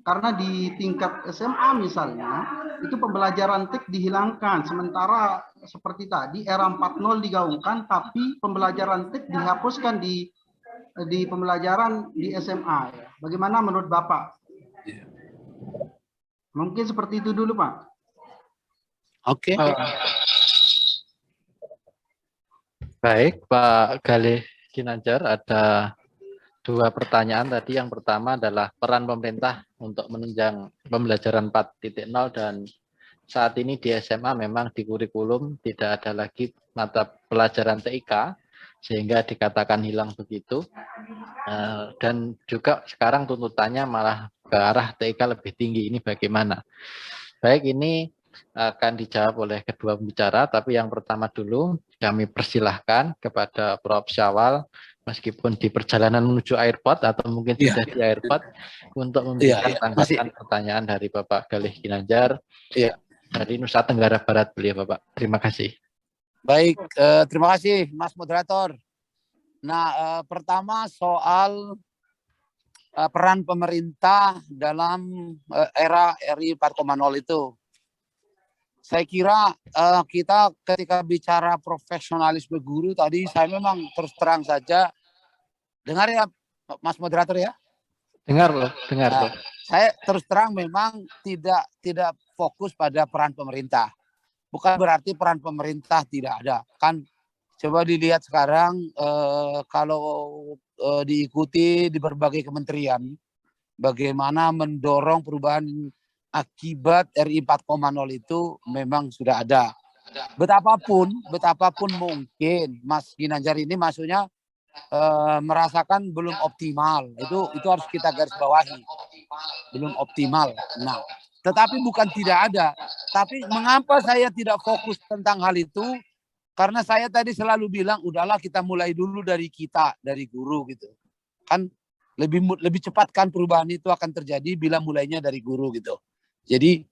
Karena di tingkat SMA misalnya, itu pembelajaran TIK dihilangkan. Sementara seperti tadi, era 4.0 digaungkan, tapi pembelajaran TIK dihapuskan di pembelajaran di SMA. Bagaimana menurut Bapak? Mungkin seperti itu dulu, Pak. Oke. Baik, Pak Galih Ginanjar, ada 2 pertanyaan tadi. Yang pertama adalah peran pemerintah untuk menunjang pembelajaran 4.0, dan saat ini di SMA memang di kurikulum tidak ada lagi mata pelajaran TIK sehingga dikatakan hilang begitu. Dan juga sekarang tuntutannya malah ke arah TIK lebih tinggi. Ini bagaimana? Baik, ini akan dijawab oleh kedua pembicara, tapi yang pertama dulu kami persilahkan kepada Prof. Syawal, meskipun di perjalanan menuju airport atau mungkin sudah di airport, untuk memberikan tanggapan pertanyaan dari Bapak Galih Ginanjar dari Nusa Tenggara Barat beliau, Bapak. Terima kasih. Baik, terima kasih Mas Moderator. Nah, pertama soal peran pemerintah dalam era RI 4.0 itu. Saya kira kita ketika bicara profesionalisme guru tadi, saya memang terus terang saja, dengar ya Mas Moderator ya? Dengar loh, dengar loh. Saya terus terang memang tidak fokus pada peran pemerintah. Bukan berarti peran pemerintah tidak ada. Kan coba dilihat sekarang kalau diikuti di berbagai kementerian, bagaimana mendorong perubahan akibat RI 4.0 itu memang sudah ada. Betapapun mungkin Mas Ginanjar ini maksudnya merasakan belum optimal. Itu harus kita garis bawahi. Belum optimal. Nah, tetapi bukan tidak ada. Tapi mengapa saya tidak fokus tentang hal itu? Karena saya tadi selalu bilang, udahlah kita mulai dulu dari kita, dari guru gitu. Kan lebih cepat kan perubahan itu akan terjadi bila mulainya dari guru gitu. Jadi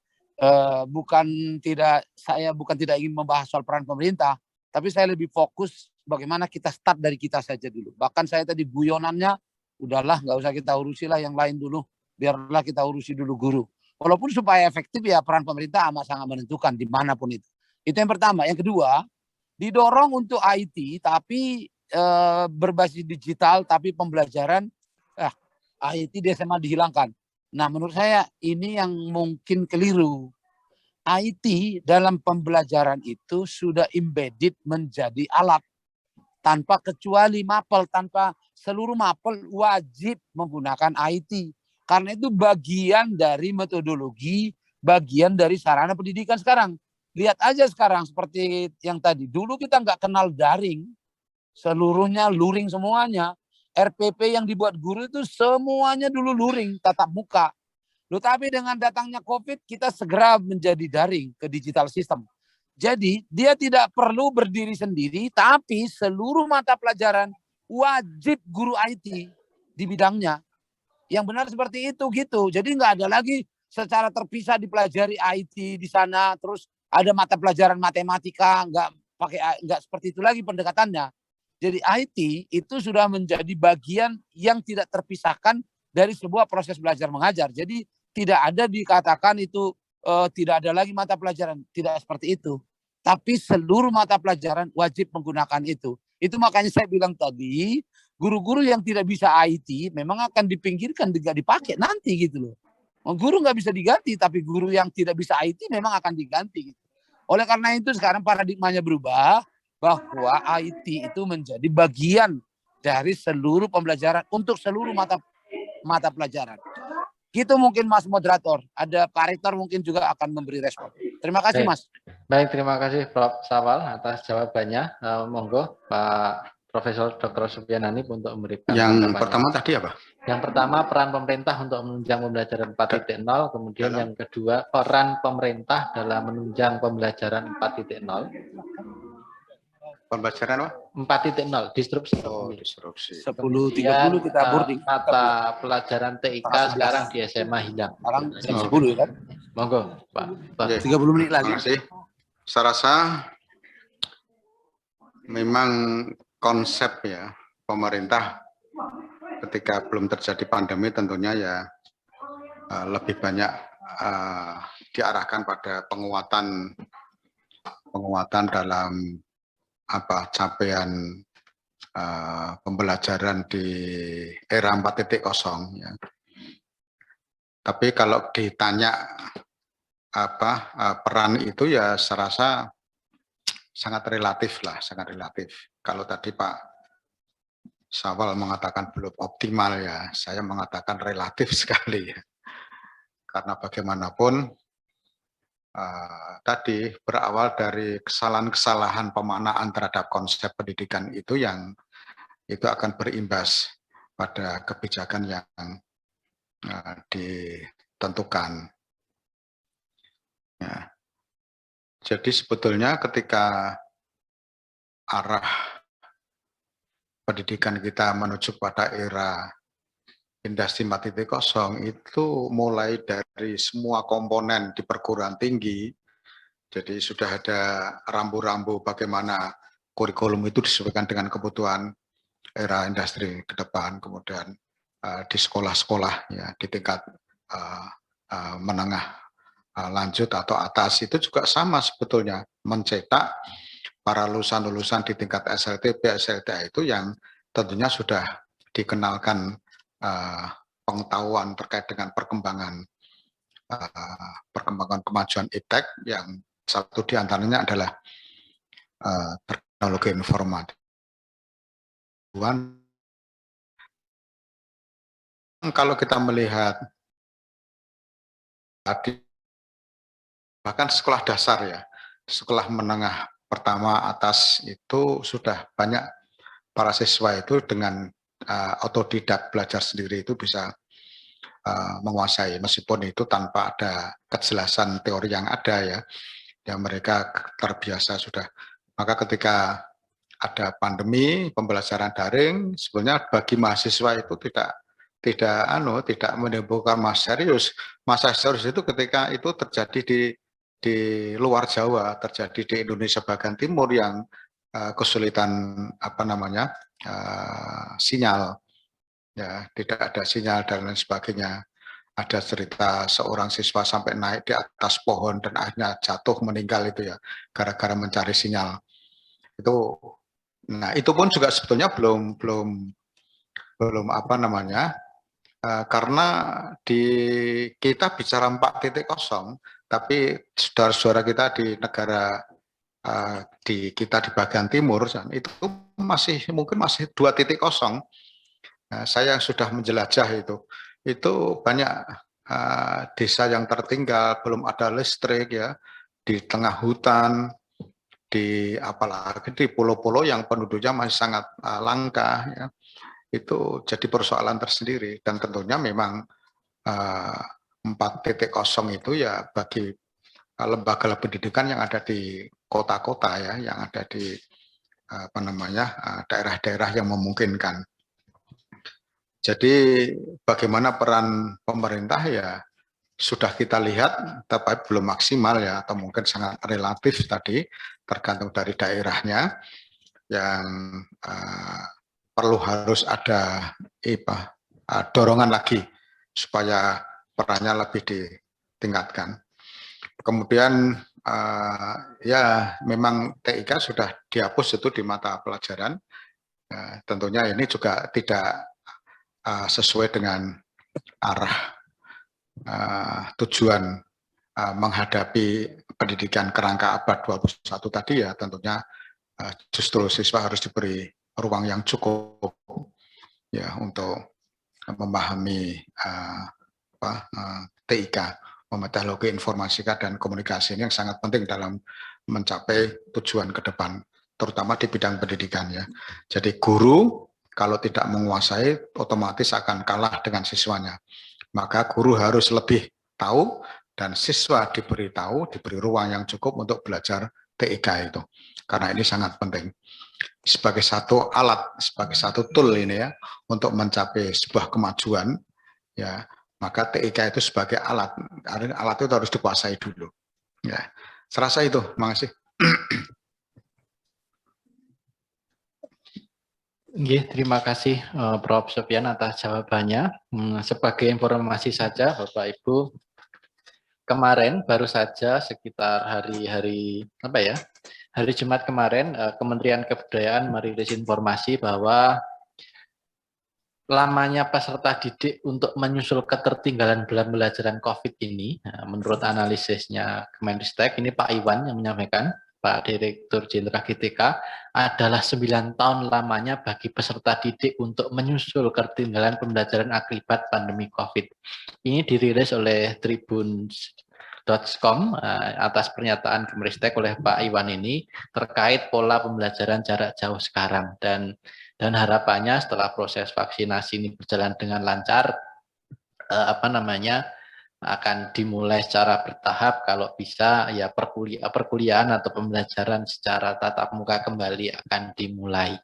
saya bukan tidak ingin membahas soal peran pemerintah, tapi saya lebih fokus bagaimana kita start dari kita saja dulu. Bahkan saya tadi guyonannya, udahlah nggak usah kita urusi lah yang lain dulu, biarlah kita urusi dulu guru. Walaupun supaya efektif ya peran pemerintah amat sangat menentukan dimanapun itu. Itu yang pertama. Yang kedua, didorong untuk IT tapi berbasis digital, tapi pembelajaran IT di SMA dihilangkan. Nah, menurut saya ini yang mungkin keliru. IT dalam pembelajaran itu sudah embedded menjadi alat. Tanpa kecuali mapel, tanpa seluruh mapel wajib menggunakan IT. Karena itu bagian dari metodologi, bagian dari sarana pendidikan sekarang. Lihat aja sekarang seperti yang tadi. Dulu kita nggak kenal daring. Seluruhnya luring semuanya. RPP yang dibuat guru itu semuanya dulu luring, tatap muka. Tapi dengan datangnya COVID, kita segera menjadi daring ke digital system. Jadi dia tidak perlu berdiri sendiri, tapi seluruh mata pelajaran wajib guru IT di bidangnya. Yang benar seperti itu gitu. Jadi nggak ada lagi secara terpisah dipelajari IT di sana, terus ada mata pelajaran matematika, nggak seperti itu lagi pendekatannya. Jadi IT itu sudah menjadi bagian yang tidak terpisahkan dari sebuah proses belajar mengajar. Jadi tidak ada dikatakan itu tidak ada lagi mata pelajaran. Tidak seperti itu. Tapi seluruh mata pelajaran wajib menggunakan itu. Itu makanya saya bilang tadi, guru-guru yang tidak bisa IT memang akan dipinggirkan, tidak dipakai nanti gitu loh. Guru nggak bisa diganti, tapi guru yang tidak bisa IT memang akan diganti. Gitu. Oleh karena itu sekarang paradigmanya berubah, bahwa IT itu menjadi bagian dari seluruh pembelajaran untuk seluruh mata pelajaran. Gitu mungkin Mas Moderator. Ada Pak Rektor mungkin juga akan memberi respon. Terima kasih Mas. Baik, terima kasih Prof. Syawal atas jawabannya. Monggo Pak Profesor Dr. Sufyan Hanif untuk memberikan yang pertama tadi apa? Yang pertama peran pemerintah untuk menunjang pembelajaran 4.0, kemudian yang kedua peran pemerintah dalam menunjang pembelajaran 4.0. Pembelajaran apa? 4.0, disrupsi. Oh, disrupsi. 10.30 kita boarding. Mata pelajaran TIK sekarang di SMA hilang. Sekarang jam 10 kan? Monggo, Pak. 30 menit lagi. Terima kasih. Saya rasa memang konsep ya pemerintah ketika belum terjadi pandemi tentunya ya lebih banyak diarahkan pada penguatan dalam capaian pembelajaran di era 4.0 ya. Tapi kalau ditanya peran itu ya saya rasa sangat relatif lah, sangat relatif. Kalau tadi Pak Syawal mengatakan belum optimal ya, saya mengatakan relatif sekali ya. Karena bagaimanapun tadi berawal dari kesalahan-kesalahan pemaknaan terhadap konsep pendidikan itu yang itu akan berimbas pada kebijakan yang ditentukan. Ya. Jadi sebetulnya ketika arah pendidikan kita menuju pada era industri 4.0 itu mulai dari semua komponen di perguruan tinggi. Jadi sudah ada rambu-rambu bagaimana kurikulum itu disesuaikan dengan kebutuhan era industri ke depan, kemudian di sekolah-sekolah ya di tingkat menengah lanjut atau atas itu juga sama sebetulnya, mencetak para lulusan-lulusan di tingkat SLTP, SLTA itu yang tentunya sudah dikenalkan pengetahuan terkait dengan perkembangan kemajuan iptek, yang satu diantaranya adalah teknologi informasi. Kalau kita melihat tadi bahkan sekolah dasar ya, sekolah menengah pertama atas itu sudah banyak para siswa itu dengan otodidak belajar sendiri itu bisa menguasai, meskipun itu tanpa ada kejelasan teori yang ada ya, yang mereka terbiasa sudah. Maka ketika ada pandemi pembelajaran daring, sebenarnya bagi mahasiswa itu tidak menimbulkan masalah serius. Masalah serius itu ketika itu terjadi di luar Jawa, terjadi di Indonesia bagian timur yang kesulitan sinyal, ya tidak ada sinyal dan lain sebagainya. Ada cerita seorang siswa sampai naik di atas pohon dan akhirnya jatuh meninggal itu ya, gara-gara mencari sinyal. Nah itu pun juga sebetulnya belum karena kita bicara 4.0, tapi saudara-saudara kita di negara kita di bagian timur itu mungkin masih 2.0. Nah, saya yang sudah menjelajah itu banyak desa yang tertinggal, belum ada listrik ya, di tengah hutan, apalagi di pulau-pulau yang penduduknya masih sangat langka ya. Itu jadi persoalan tersendiri, dan tentunya memang 4.0 itu ya bagi lembaga pendidikan yang ada di kota-kota ya, yang ada di daerah-daerah yang memungkinkan. Jadi bagaimana peran pemerintah ya sudah kita lihat, tapi belum maksimal ya, atau mungkin sangat relatif tadi, tergantung dari daerahnya, yang perlu harus ada dorongan lagi supaya perannya lebih ditingkatkan. Kemudian ya memang TIK sudah dihapus itu di mata pelajaran. Tentunya ini juga tidak sesuai dengan arah tujuan menghadapi pendidikan kerangka abad 21 tadi ya. Tentunya justru siswa harus diberi ruang yang cukup ya untuk memahami TIK, teknologi informatika dan komunikasi, ini yang sangat penting dalam mencapai tujuan ke depan, terutama di bidang pendidikan ya. Jadi guru kalau tidak menguasai otomatis akan kalah dengan siswanya. Maka guru harus lebih tahu dan siswa diberi ruang yang cukup untuk belajar TIK itu. Karena ini sangat penting. Sebagai satu alat, sebagai satu tool ini ya, untuk mencapai sebuah kemajuan, ya, maka TIK itu sebagai alat itu harus dikuasai dulu. Ya, serasa itu, makasih. Nggih, terima kasih Prof. Sofyan atas jawabannya. Sebagai informasi saja Bapak Ibu, kemarin baru saja sekitar hari Jumat kemarin, Kementerian Kebudayaan merilis informasi bahwa lamanya peserta didik untuk menyusul ketertinggalan pembelajaran COVID ini, menurut analisisnya Kemenristek, ini Pak Iwan yang menyampaikan, Pak Direktur Jenderal GTK, adalah 9 tahun lamanya bagi peserta didik untuk menyusul ketertinggalan pembelajaran akibat pandemi COVID. Ini dirilis oleh Tribun.com atas pernyataan Kemenristek oleh Pak Iwan ini terkait pola pembelajaran jarak jauh sekarang, dan harapannya setelah proses vaksinasi ini berjalan dengan lancar, akan dimulai secara bertahap, kalau bisa ya perkuliahan atau pembelajaran secara tatap muka kembali akan dimulai.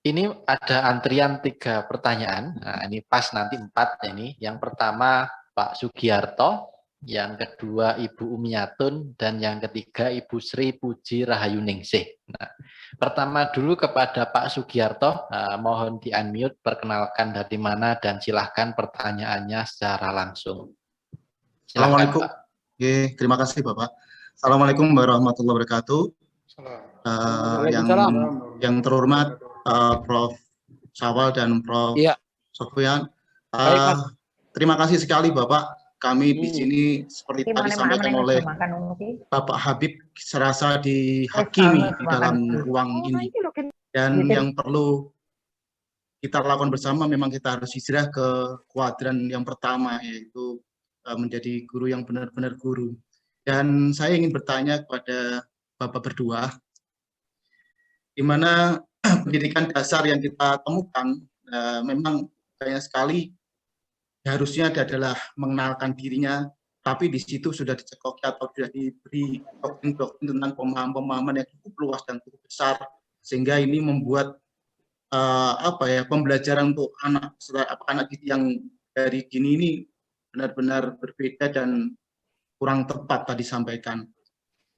Ini ada antrian 3 pertanyaan. Nah, ini pas nanti 4 ini. Yang pertama Pak Sugiarto, yang kedua Ibu Umiatun, dan yang ketiga Ibu Sri Puji Rahayuningsih. Nah, pertama dulu kepada Pak Sugiarto, mohon di-unmute, perkenalkan dari mana dan silahkan pertanyaannya secara langsung. Silahkan, Assalamualaikum. Pak. Terima kasih Bapak. Assalamualaikum warahmatullahi wabarakatuh. Yang terhormat Prof. Syawal dan Prof. Sofyan. Terima kasih sekali Bapak. Kami di sini seperti tadi disampaikan oleh Bapak Habib serasa dihakimi di dalam ruang ini. Dan yang perlu kita lakukan bersama memang kita harus hijrah ke kuadran yang pertama, yaitu menjadi guru yang benar-benar guru. Dan saya ingin bertanya kepada Bapak berdua, di mana pendidikan dasar yang kita temukan memang banyak sekali harusnya adalah mengenalkan dirinya, tapi di situ sudah dicekoki atau sudah diberi doktrin-doktrin tentang pemahaman-pemahaman yang cukup luas dan cukup besar, sehingga ini membuat pembelajaran untuk anak didik yang dari dini ini benar-benar berbeda dan kurang tepat tadi disampaikan.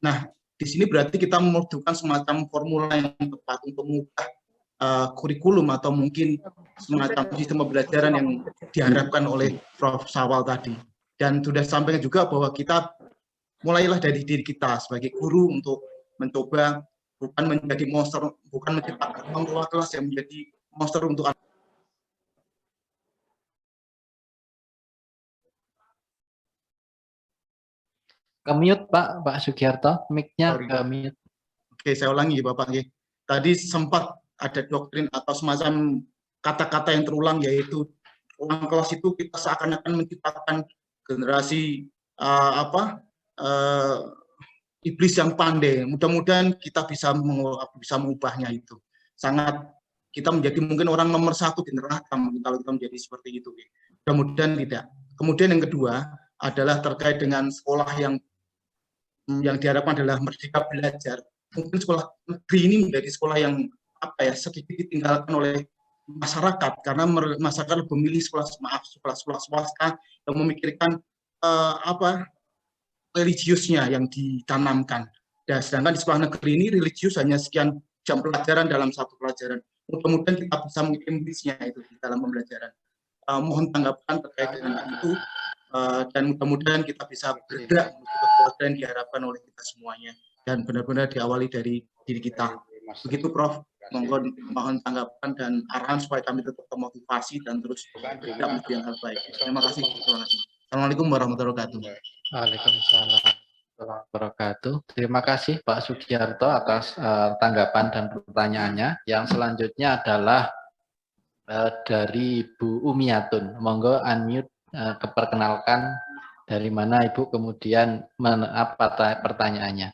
Nah, di sini berarti kita membutuhkan semacam formula yang tepat untuk mengubah kurikulum atau mungkin semacam sistem pembelajaran yang diharapkan oleh Prof. Syawal tadi. Dan sudah sampaikan juga bahwa kita mulailah dari diri kita sebagai guru untuk mencoba bukan menjadi monster, bukan menciptakan orang tua kelas yang menjadi monster untuk anak. Ke-mute Pak Sugiarto, mic-nya ke-mute. Oke, saya ulangi Bapak. Tadi sempat ada doktrin atau semacam kata-kata yang terulang, yaitu ruang kelas itu kita seakan-akan menciptakan generasi iblis yang pandai. Mudah-mudahan kita bisa mengubahnya itu. Sangat kita menjadi mungkin orang nomor 1 di neraka kalau kita menjadi seperti itu. Mudah-mudahan tidak. Kemudian yang kedua adalah terkait dengan sekolah yang diharapkan adalah merdeka belajar. Mungkin sekolah negeri ini menjadi sekolah yang sedikit ditinggalkan oleh masyarakat, karena masyarakat memilih sekolah swasta yang memikirkan religiusnya yang ditanamkan. Dan sedangkan di sekolah negeri ini religius hanya sekian jam pelajaran dalam satu pelajaran. Mudah-mudahan kita bisa mengimplisnya itu di dalam pembelajaran. Mohon tanggapan terkait dengan itu, dan mudah-mudahan kita bisa bergerak menuju kekuatan yang diharapkan oleh kita semuanya, dan benar-benar diawali dari diri kita. Begitu Prof. Mohon tanggapan dan arahan supaya kami tetap termotivasi dan terus bergerak menuju yang terbaik. Terima kasih. Assalamualaikum warahmatullahi wabarakatuh. Waalaikumsalam warahmatullahi wabarakatuh. Terima kasih Pak Sugiarto atas tanggapan dan pertanyaannya. Yang selanjutnya adalah dari Ibu Umiatun. Monggo unmute, perkenalkan dari mana Ibu, kemudian apa pertanyaannya.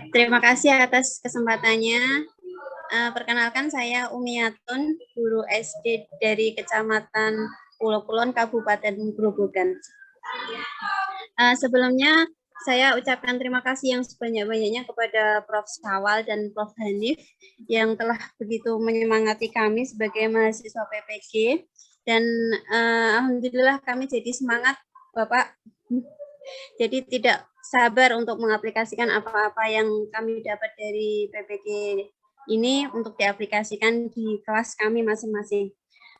Terima kasih atas kesempatannya. Perkenalkan, saya Umiatun, guru SD dari Kecamatan Pulau Kulon, Kabupaten Grobogan. Sebelumnya saya ucapkan terima kasih yang sebanyak-banyaknya kepada Prof. Syawal dan Prof. Hanif yang telah begitu menyemangati kami sebagai mahasiswa PPG, dan alhamdulillah kami jadi semangat Bapak. Jadi tidak sabar untuk mengaplikasikan apa-apa yang kami dapat dari PPG ini untuk diaplikasikan di kelas kami masing-masing.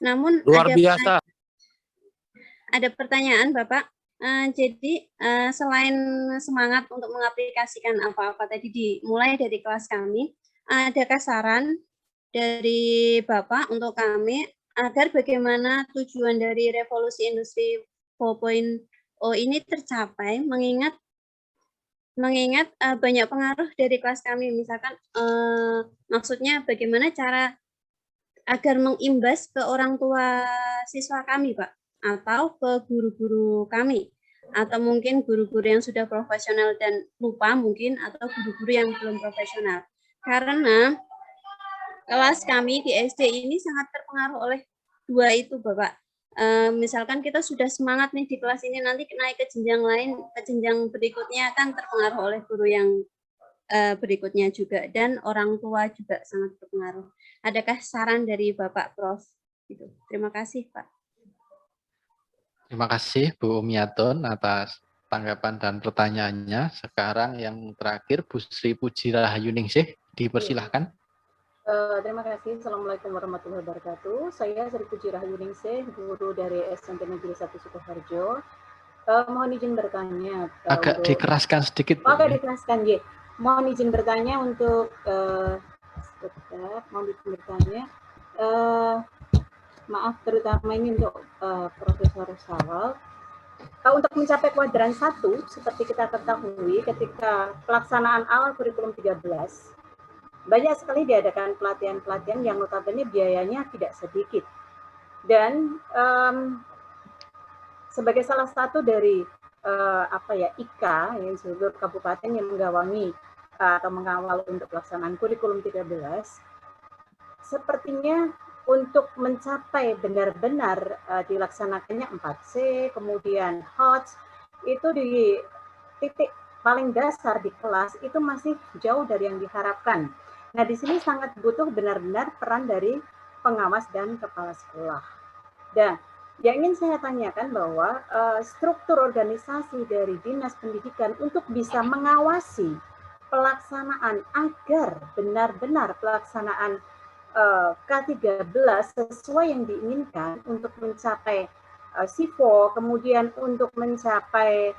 Namun luar biasa. Ada pertanyaan Bapak. Jadi selain semangat untuk mengaplikasikan apa-apa tadi dimulai dari kelas kami, adakah saran dari Bapak untuk kami agar bagaimana tujuan dari revolusi industri 4.0 ini tercapai, mengingat banyak pengaruh dari kelas kami, misalkan maksudnya bagaimana cara agar mengimbas ke orang tua siswa kami, Pak, atau ke guru-guru kami, atau mungkin guru-guru yang sudah profesional dan lupa mungkin, atau guru-guru yang belum profesional. Karena kelas kami di SD ini sangat terpengaruh oleh dua itu, Bapak. Misalkan kita sudah semangat nih di kelas ini, nanti naik ke jenjang lain, ke jenjang berikutnya akan terpengaruh oleh guru yang berikutnya juga, dan orang tua juga sangat berpengaruh. Adakah saran dari Bapak Prof? Gitu. Terima kasih, Pak. Terima kasih Bu Umiatun atas tanggapan dan pertanyaannya. Sekarang yang terakhir Bu Sri Puji Rahayuningsih, dipersilahkan. Terima kasih. Assalamualaikum warahmatullahi wabarakatuh. Saya Sri Puji Rahayuningsih, guru dari SMP Negeri 1 Sukoharjo. Mohon izin bertanya. Agak dikeraskan sedikit. Oke, dikeraskan, ya. Mohon izin bertanya untuk maaf, terutama ini untuk Profesor Syawal. Untuk mencapai kuadran 1, seperti kita ketahui, ketika pelaksanaan awal kurikulum 13, banyak sekali diadakan pelatihan-pelatihan yang notabene biayanya tidak sedikit. Dan sebagai salah satu dari IKA, yang seluruh kabupaten yang menggawangi atau mengawal untuk pelaksanaan kurikulum 13, sepertinya untuk mencapai benar-benar dilaksanakannya 4C, kemudian HOTS, itu di titik paling dasar di kelas itu masih jauh dari yang diharapkan. Nah, di sini sangat butuh benar-benar peran dari pengawas dan kepala sekolah. Dan yang ingin saya tanyakan bahwa struktur organisasi dari Dinas Pendidikan untuk bisa mengawasi pelaksanaan agar benar-benar pelaksanaan K13 sesuai yang diinginkan untuk mencapai SIFO, kemudian untuk mencapai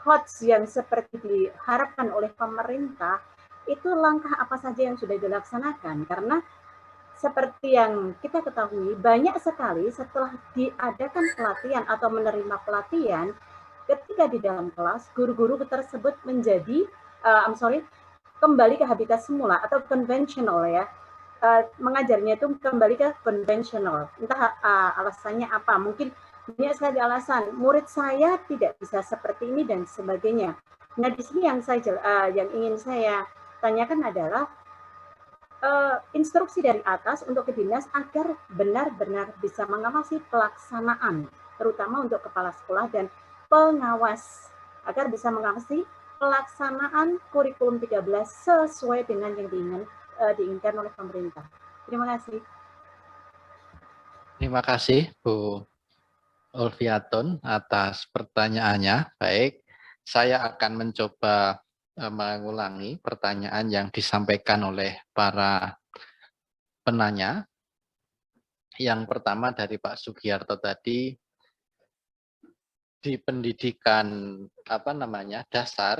HOTS yang seperti diharapkan oleh pemerintah, itu langkah apa saja yang sudah dilaksanakan? Karena seperti yang kita ketahui, banyak sekali setelah diadakan pelatihan atau menerima pelatihan, ketika di dalam kelas, guru-guru tersebut menjadi, kembali ke habitat semula atau konvensional ya. Mengajarnya itu kembali ke konvensional. Entah alasannya apa, mungkin banyak sekali alasan, murid saya tidak bisa seperti ini dan sebagainya. Nah, di sini yang ingin saya tanyakan adalah instruksi dari atas untuk ke dinas agar benar-benar bisa mengawasi pelaksanaan, terutama untuk kepala sekolah dan pengawas, agar bisa mengawasi pelaksanaan kurikulum 13 sesuai dengan yang diinginkan oleh pemerintah. Terima kasih. Terima kasih Bu Ulfiatun atas pertanyaannya. Baik, saya akan mencoba mengulangi pertanyaan yang disampaikan oleh para penanya. Yang pertama dari Pak Sugiarto tadi, di pendidikan dasar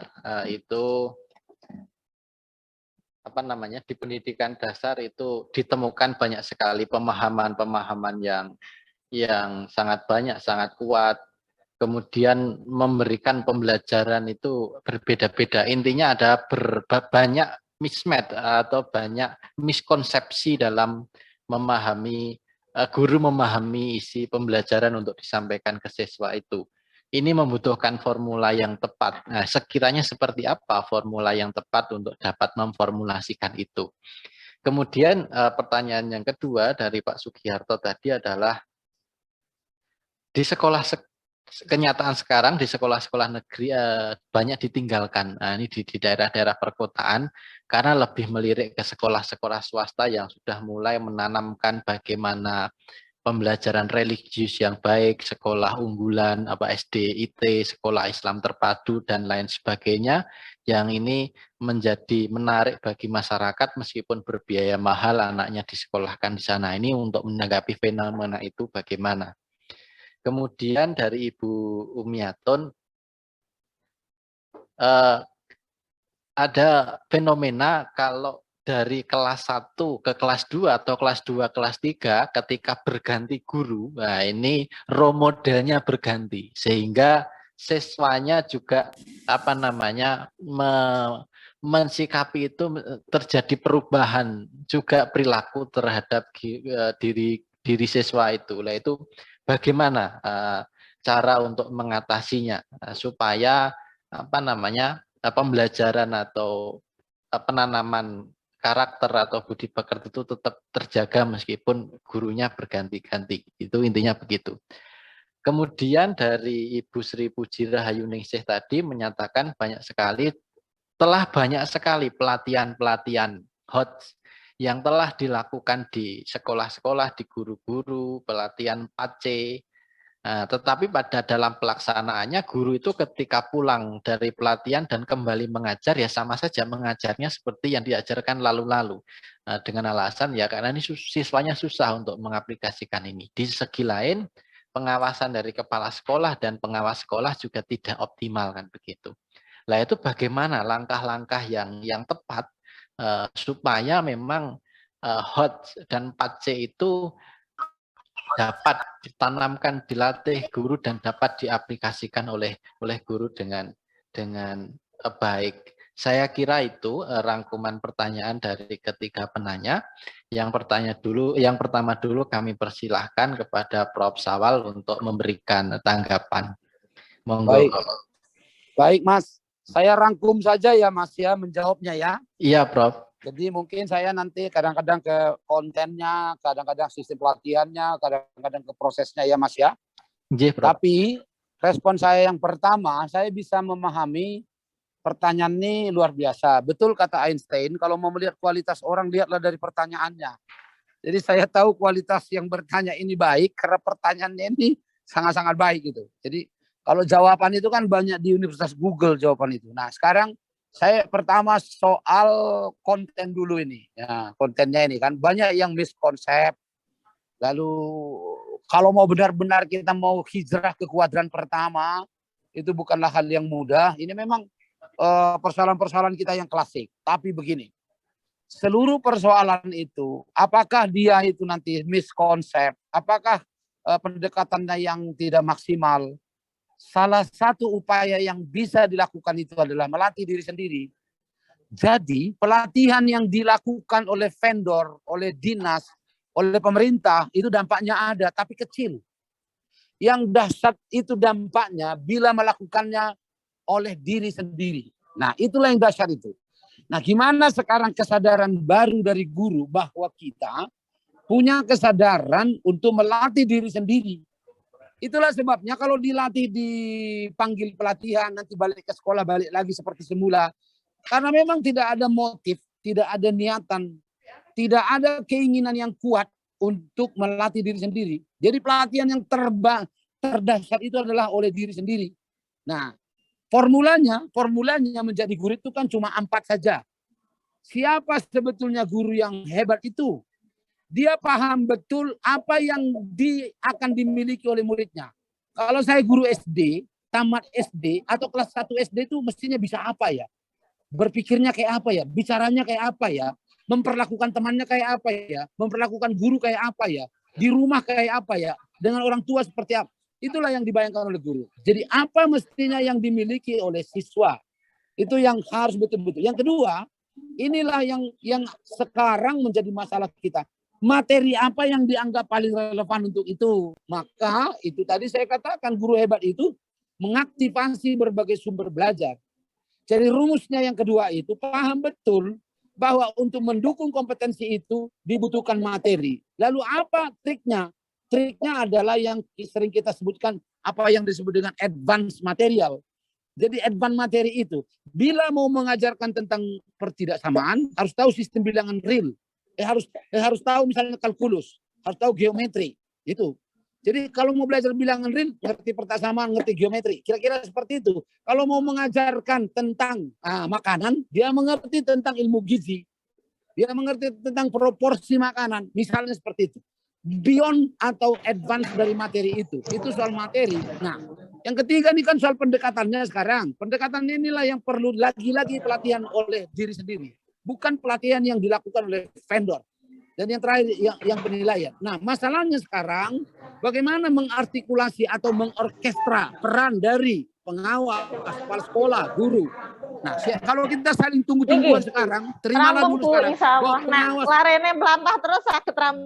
di pendidikan dasar itu ditemukan banyak sekali pemahaman-pemahaman yang sangat banyak, sangat kuat. Kemudian memberikan pembelajaran itu berbeda-beda. Intinya ada banyak mismatch atau banyak miskonsepsi dalam guru memahami isi pembelajaran untuk disampaikan ke siswa itu. Ini membutuhkan formula yang tepat. Nah, sekiranya seperti apa formula yang tepat untuk dapat memformulasikan itu? Kemudian pertanyaan yang kedua dari Pak Sugiarto tadi adalah di kenyataan sekarang di sekolah-sekolah negeri banyak ditinggalkan. Nah, ini di daerah-daerah perkotaan karena lebih melirik ke sekolah-sekolah swasta yang sudah mulai menanamkan bagaimana pembelajaran religius yang baik, sekolah unggulan, SD, IT, sekolah Islam terpadu, dan lain sebagainya, yang ini menjadi menarik bagi masyarakat meskipun berbiaya mahal anaknya disekolahkan di sana. Ini untuk menanggapi fenomena itu bagaimana. Kemudian dari Ibu Umiatun, ada fenomena kalau dari kelas 1 ke kelas 2 atau kelas 2 kelas 3 ketika berganti guru, nah ini role modelnya berganti sehingga siswanya juga mensikapi itu, terjadi perubahan juga perilaku terhadap diri siswa itu. Nah, itu bagaimana cara untuk mengatasinya supaya pembelajaran atau penanaman karakter atau budi pekerti itu tetap terjaga meskipun gurunya berganti-ganti. Itu intinya begitu. Kemudian dari Ibu Sri Puji Rahayuningsih tadi menyatakan telah banyak sekali pelatihan-pelatihan HOTS yang telah dilakukan di sekolah-sekolah, di guru-guru, pelatihan 4C. Nah, tetapi pada dalam pelaksanaannya guru itu ketika pulang dari pelatihan dan kembali mengajar ya sama saja mengajarnya seperti yang diajarkan lalu-lalu. Nah, dengan alasan ya karena ini siswanya susah untuk mengaplikasikan ini. Di segi lain pengawasan dari kepala sekolah dan pengawas sekolah juga tidak optimal kan begitu. Nah, itu bagaimana langkah-langkah yang tepat supaya memang HOTS dan 4C itu dapat ditanamkan, dilatih guru dan dapat diaplikasikan oleh guru dengan baik. Saya kira itu rangkuman pertanyaan dari ketiga penanya. Yang pertama dulu kami persilahkan kepada Prof. Syawal untuk memberikan tanggapan. Monggo. Baik Mas, saya rangkum saja ya Mas ya menjawabnya ya. Iya Prof. Jadi mungkin saya nanti kadang-kadang ke kontennya, kadang-kadang sistem pelatihannya, kadang-kadang ke prosesnya ya Mas ya. Tapi respon saya yang pertama, saya bisa memahami pertanyaan ini luar biasa. Betul kata Einstein, kalau mau melihat kualitas orang, lihatlah dari pertanyaannya. Jadi saya tahu kualitas yang bertanya ini baik, karena pertanyaannya ini sangat-sangat baik gitu. Jadi kalau jawaban itu kan banyak di Universitas Google jawaban itu. Nah sekarang, saya pertama soal konten dulu ini. Ya, kontennya ini kan banyak yang miskonsep. Lalu kalau mau benar-benar kita mau hijrah ke kuadran pertama, itu bukanlah hal yang mudah. Ini memang persoalan-persoalan kita yang klasik. Tapi begini, seluruh persoalan itu, apakah dia itu nanti miskonsep, apakah pendekatannya yang tidak maksimal, salah satu upaya yang bisa dilakukan itu adalah melatih diri sendiri. Jadi pelatihan yang dilakukan oleh vendor, oleh dinas, oleh pemerintah itu dampaknya ada tapi kecil. Yang dahsyat itu dampaknya bila melakukannya oleh diri sendiri. Nah itulah yang dahsyat itu. Nah gimana sekarang kesadaran baru dari guru bahwa kita punya kesadaran untuk melatih diri sendiri. Itulah sebabnya kalau dilatih dipanggil pelatihan, nanti balik ke sekolah, balik lagi seperti semula. Karena memang tidak ada motif, tidak ada niatan, tidak ada keinginan yang kuat untuk melatih diri sendiri. Jadi pelatihan yang terdahsyat itu adalah oleh diri sendiri. Nah, formulanya menjadi guru itu kan cuma 4 saja. Siapa sebetulnya guru yang hebat itu? Dia paham betul apa yang akan dimiliki oleh muridnya. Kalau saya guru SD, tamat SD, atau kelas 1 SD itu mestinya bisa apa ya? Berpikirnya kayak apa ya? Bicaranya kayak apa ya? Memperlakukan temannya kayak apa ya? Memperlakukan guru kayak apa ya? Di rumah kayak apa ya? Dengan orang tua seperti apa? Itulah yang dibayangkan oleh guru. Jadi apa mestinya yang dimiliki oleh siswa? Itu yang harus betul-betul. Yang kedua, inilah yang sekarang menjadi masalah kita. Materi apa yang dianggap paling relevan untuk itu. Maka itu tadi saya katakan guru hebat itu mengaktifasi berbagai sumber belajar. Jadi rumusnya yang kedua itu paham betul bahwa untuk mendukung kompetensi itu dibutuhkan materi. Lalu apa triknya? Triknya adalah yang sering kita sebutkan apa yang disebut dengan advance material. Jadi advance materi itu bila mau mengajarkan tentang pertidaksamaan harus tahu sistem bilangan real. Harus tahu misalnya kalkulus, harus tahu geometri, Itu. Jadi kalau mau belajar bilangan real, ngerti persamaan, ngerti geometri. Kira-kira seperti itu. Kalau mau mengajarkan tentang makanan, dia mengerti tentang ilmu gizi. Dia mengerti tentang proporsi makanan. Misalnya seperti itu. Beyond atau advance dari materi itu soal materi. Nah, yang ketiga ini kan soal pendekatannya sekarang. Pendekatan inilah yang perlu lagi-lagi pelatihan oleh diri sendiri, bukan pelatihan yang dilakukan oleh vendor. Dan yang terakhir yang penilaian. Nah, masalahnya sekarang bagaimana mengartikulasi atau mengorkestra peran dari pengawas, kepala sekolah, guru. Nah, kalau kita saling tunggu-tungguan sekarang, terimalah dulu sekarang. Nah, larene melampah terus sakit ram.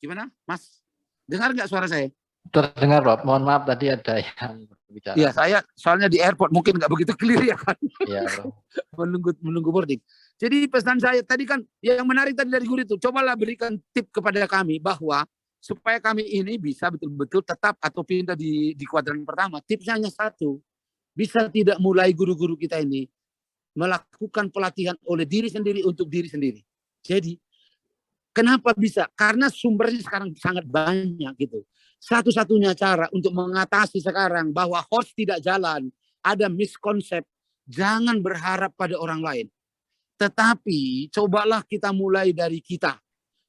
Gimana, Mas? Dengar nggak suara saya? Terdengar, Prof. Mohon maaf tadi ada yang bicara. Iya, saya soalnya di airport mungkin nggak begitu clear ya kan. Iya, Prof. menunggu boarding. Jadi pesan saya tadi kan yang menarik tadi dari guru itu, cobalah berikan tip kepada kami bahwa supaya kami ini bisa betul-betul tetap atau pindah di kuadran pertama. Tipsnya hanya satu, bisa tidak mulai guru-guru kita ini melakukan pelatihan oleh diri sendiri untuk diri sendiri. Jadi kenapa bisa? Karena sumbernya sekarang sangat banyak gitu. Satu-satunya cara untuk mengatasi sekarang bahwa host tidak jalan, ada miskonsep, jangan berharap pada orang lain. Tetapi cobalah kita mulai dari kita.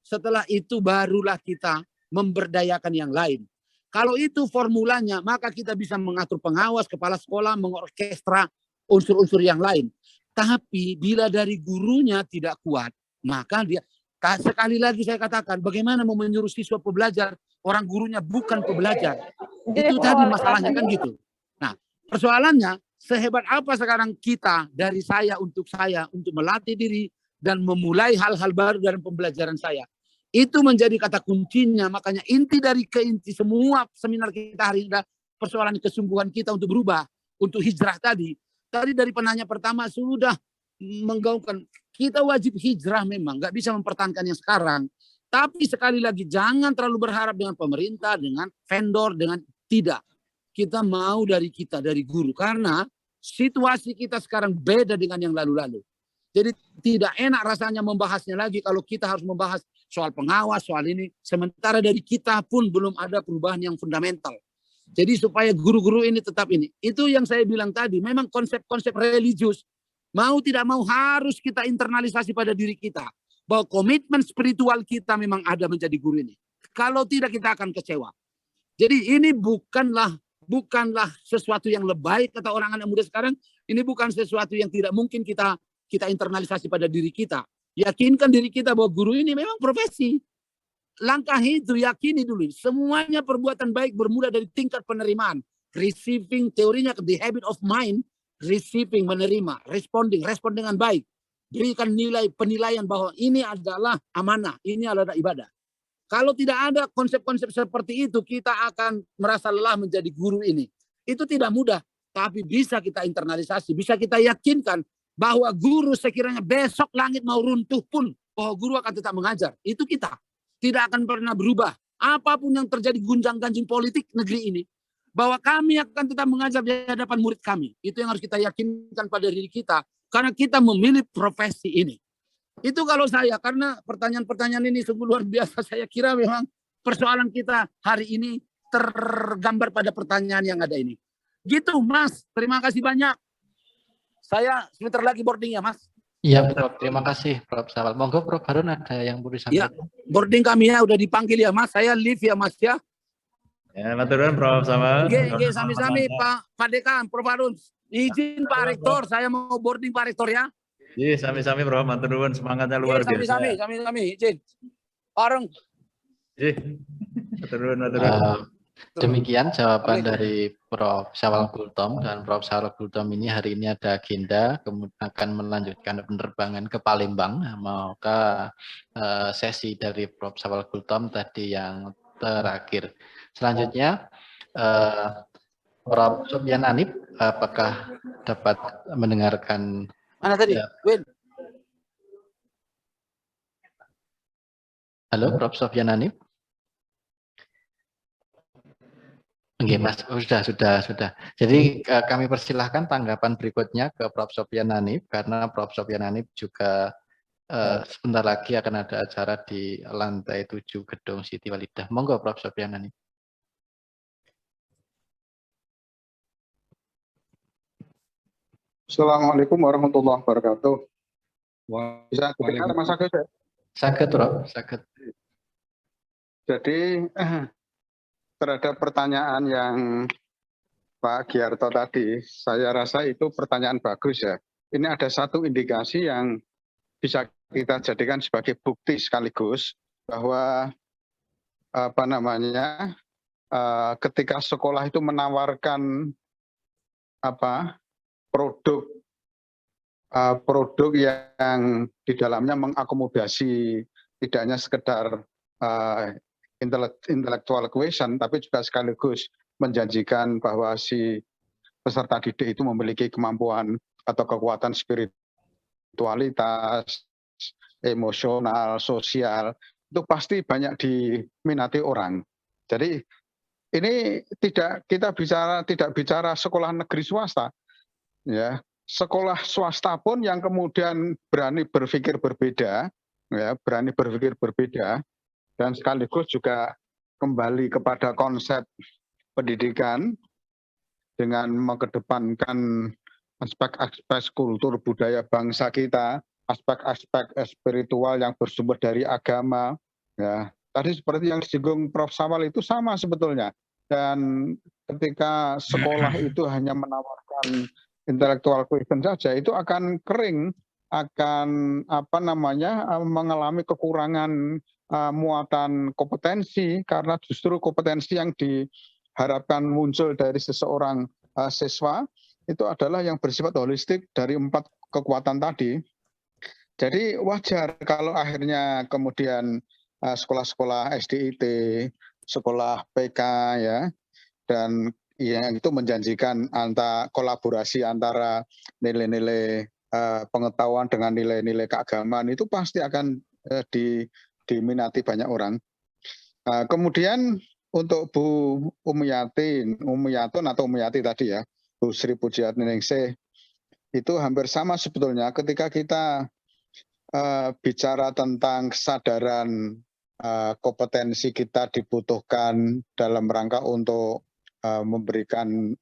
Setelah itu barulah kita memberdayakan yang lain. Kalau itu formulanya, maka kita bisa mengatur pengawas, kepala sekolah, mengorkestra unsur-unsur yang lain. Tapi bila dari gurunya tidak kuat, maka dia, sekali lagi saya katakan, bagaimana mau menyuruh siswa pembelajar, orang gurunya bukan pembelajar. Itu tadi masalahnya kan gitu. Nah, persoalannya, sehebat apa sekarang kita dari saya untuk melatih diri dan memulai hal-hal baru dalam pembelajaran saya. Itu menjadi kata kuncinya. Makanya inti semua seminar kita hari ini adalah persoalan kesungguhan kita untuk berubah, untuk hijrah tadi. Tadi dari penanya pertama sudah menggaungkan kita wajib hijrah memang, nggak bisa mempertahankan yang sekarang. Tapi sekali lagi jangan terlalu berharap dengan pemerintah, dengan vendor, dengan tidak. Kita mau dari kita, dari guru. Karena situasi kita sekarang beda dengan yang lalu-lalu. Jadi tidak enak rasanya membahasnya lagi kalau kita harus membahas soal pengawas, soal ini. Sementara dari kita pun belum ada perubahan yang fundamental. Jadi supaya guru-guru ini tetap ini. Itu yang saya bilang tadi. Memang konsep-konsep religius. Mau tidak mau harus kita internalisasi pada diri kita. Bahwa komitmen spiritual kita memang ada menjadi guru ini. Kalau tidak kita akan kecewa. Jadi ini bukanlah sesuatu yang lebay kata orang anak muda sekarang. Ini bukan sesuatu yang tidak mungkin kita internalisasi pada diri kita. Yakinkan diri kita bahwa guru ini memang profesi. Langkah itu yakini dulu. Semuanya perbuatan baik bermula dari tingkat penerimaan. Receiving, teorinya the habit of mind. Receiving, menerima. Respon dengan baik. Berikan penilaian bahwa ini adalah amanah. Ini adalah ibadah. Kalau tidak ada konsep-konsep seperti itu, kita akan merasa lelah menjadi guru ini. Itu tidak mudah, tapi bisa kita internalisasi, bisa kita yakinkan bahwa guru sekiranya besok langit mau runtuh pun, bahwa guru akan tetap mengajar. Itu kita. Tidak akan pernah berubah. Apapun yang terjadi gunjang-ganjing politik negeri ini, bahwa kami akan tetap mengajar di hadapan murid kami. Itu yang harus kita yakinkan pada diri kita, karena kita memilih profesi ini. Itu kalau saya, karena pertanyaan-pertanyaan ini sungguh luar biasa. Saya kira memang persoalan kita hari ini tergambar pada pertanyaan yang ada ini. Gitu, Mas. Terima kasih banyak. Saya sebentar lagi boarding ya, Mas. Iya, Prof. Terima kasih, Prof. Sawal. Monggo, Prof. Harun ada yang mau disampaikan. Ya, boarding kami ya, udah dipanggil ya, Mas. Saya leave ya, Mas ya. Ya, maturun, Prof. Sawal. Oke, sami-sami, Pak Dekan, Prof. Harun. Izin Pak Rektor, saya mau boarding Pak Rektor ya. Iya, sami-sami Bro, matur nuwun, semangatnya luar biasa. Sami-sami, izin. Orang. Iya. Matur nuwun. Demikian jawaban dari Prof. Syawal Gultom, dan Prof. Syawal Gultom ini hari ini ada agenda kemudian akan melanjutkan penerbangan ke Palembang. Maka sesi dari Prof. Syawal Gultom tadi yang terakhir. Selanjutnya Prof. Sofyan Hanif, apakah dapat mendengarkan? Mana tadi? Win. Halo, Prof. Sofyan Hanif. Oke, Mas. Sudah. Jadi kami persilahkan tanggapan berikutnya ke Prof. Sofyan Hanif, karena Prof. Sofyan Hanif juga sebentar lagi akan ada acara di lantai 7 Gedung Siti Walidah. Monggo Prof. Sofianani. Assalamualaikum warahmatullahi wabarakatuh. Bisa dengar Mas Agus ya? Saged, Prof. Saged. Jadi terhadap pertanyaan yang Pak Giarto tadi, saya rasa itu pertanyaan bagus ya. Ini ada satu indikasi yang bisa kita jadikan sebagai bukti sekaligus bahwa ketika sekolah itu menawarkan produk yang di dalamnya mengakomodasi tidak hanya sekedar intellectual question, tapi juga sekaligus menjanjikan bahwa si peserta didik itu memiliki kemampuan atau kekuatan spiritualitas, emosional, sosial, itu pasti banyak diminati orang. Jadi ini tidak bicara sekolah negeri swasta, ya. Sekolah swasta pun yang kemudian berani berpikir berbeda, ya, dan sekaligus juga kembali kepada konsep pendidikan dengan mengedepankan aspek-aspek kultur budaya bangsa kita, aspek-aspek spiritual yang bersumber dari agama, ya. Tadi seperti yang disinggung Prof. Sawal itu sama sebetulnya. Dan ketika sekolah itu hanya menawarkan intellectual question saja, itu akan kering, akan mengalami kekurangan muatan kompetensi, karena justru kompetensi yang diharapkan muncul dari seseorang siswa itu adalah yang bersifat holistik dari 4 kekuatan tadi. Jadi wajar kalau akhirnya kemudian sekolah-sekolah SDIT, sekolah PK, ya, dan yang itu menjanjikan kolaborasi antara nilai-nilai pengetahuan dengan nilai-nilai keagamaan, itu pasti akan diminati banyak orang. Kemudian untuk Bu Umiyati tadi ya, Bu Sri Pujiatningsih, itu hampir sama sebetulnya ketika kita bicara tentang kesadaran kompetensi kita dibutuhkan dalam rangka untuk memberikan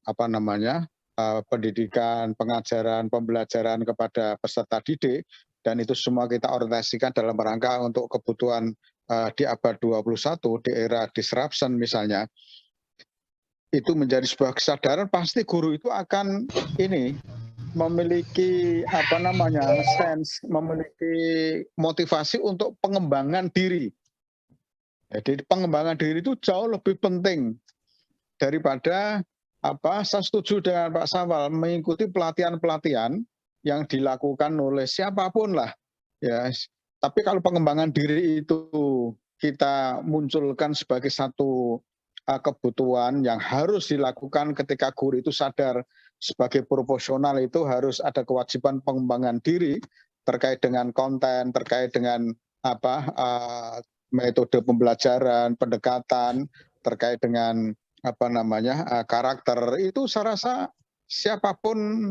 pendidikan, pengajaran, pembelajaran kepada peserta didik, dan itu semua kita orientasikan dalam rangka untuk kebutuhan di abad 21, di era disruption misalnya. Itu menjadi sebuah kesadaran, pasti guru itu akan memiliki sense, memiliki motivasi untuk pengembangan diri. Jadi pengembangan diri itu jauh lebih penting daripada saya setuju dengan Pak Sawal, mengikuti pelatihan-pelatihan yang dilakukan oleh siapapun lah, ya. Tapi kalau pengembangan diri itu kita munculkan sebagai satu kebutuhan yang harus dilakukan ketika guru itu sadar sebagai profesional, itu harus ada kewajiban pengembangan diri terkait dengan konten, terkait dengan metode pembelajaran, pendekatan, terkait dengan karakter. Itu saya rasa siapapun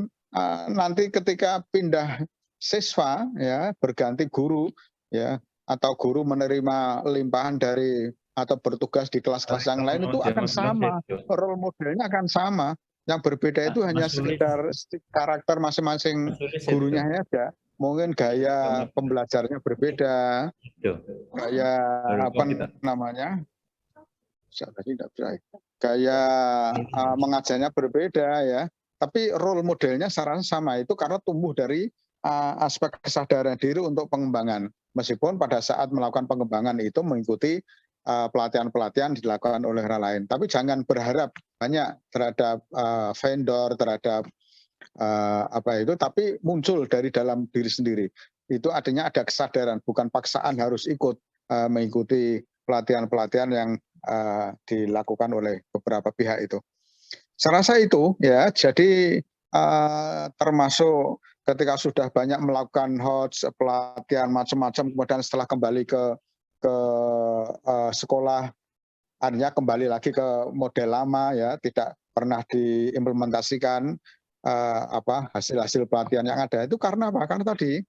nanti ketika pindah siswa, ya, berganti guru, ya, atau guru menerima limpahan dari atau bertugas di kelas-kelas yang lain, itu akan sama, role modelnya akan sama. Yang berbeda itu hanya sekedar karakter masing-masing gurunya aja. Mungkin gaya pembelajarnya berbeda, gaya gaya mengajarnya berbeda, ya. Tapi role modelnya secara sama, itu karena tumbuh dari aspek kesadaran diri untuk pengembangan. Meskipun pada saat melakukan pengembangan itu mengikuti pelatihan-pelatihan dilakukan oleh orang lain. Tapi jangan berharap banyak terhadap vendor, terhadap tapi muncul dari dalam diri sendiri. Itu artinya ada kesadaran, bukan paksaan harus ikut mengikuti pelatihan-pelatihan yang dilakukan oleh beberapa pihak itu. Saya rasa itu, ya. Jadi termasuk ketika sudah banyak melakukan HOTS, pelatihan macam-macam, kemudian setelah kembali ke sekolah, artinya kembali lagi ke model lama, ya, tidak pernah diimplementasikan hasil-hasil pelatihan yang ada. Itu karena apa? Karena tadi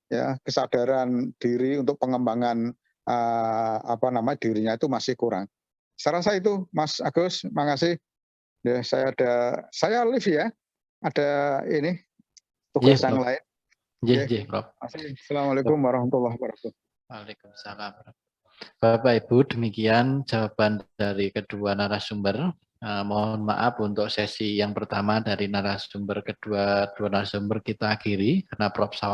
ya kesadaran diri untuk pengembangan dirinya itu masih kurang. Saya rasa itu, Mas Agus, makasih. Ya, saya live ya. Ada ini tugas yang lain. Prof. Assalamualaikum warahmatullahi wabarakatuh. Waalaikumsalam. Bapak Ibu, demikian jawaban dari kedua narasumber. Mohon maaf untuk sesi yang pertama dari narasumber kedua, dua narasumber kita akhiri karena Prof. Sawal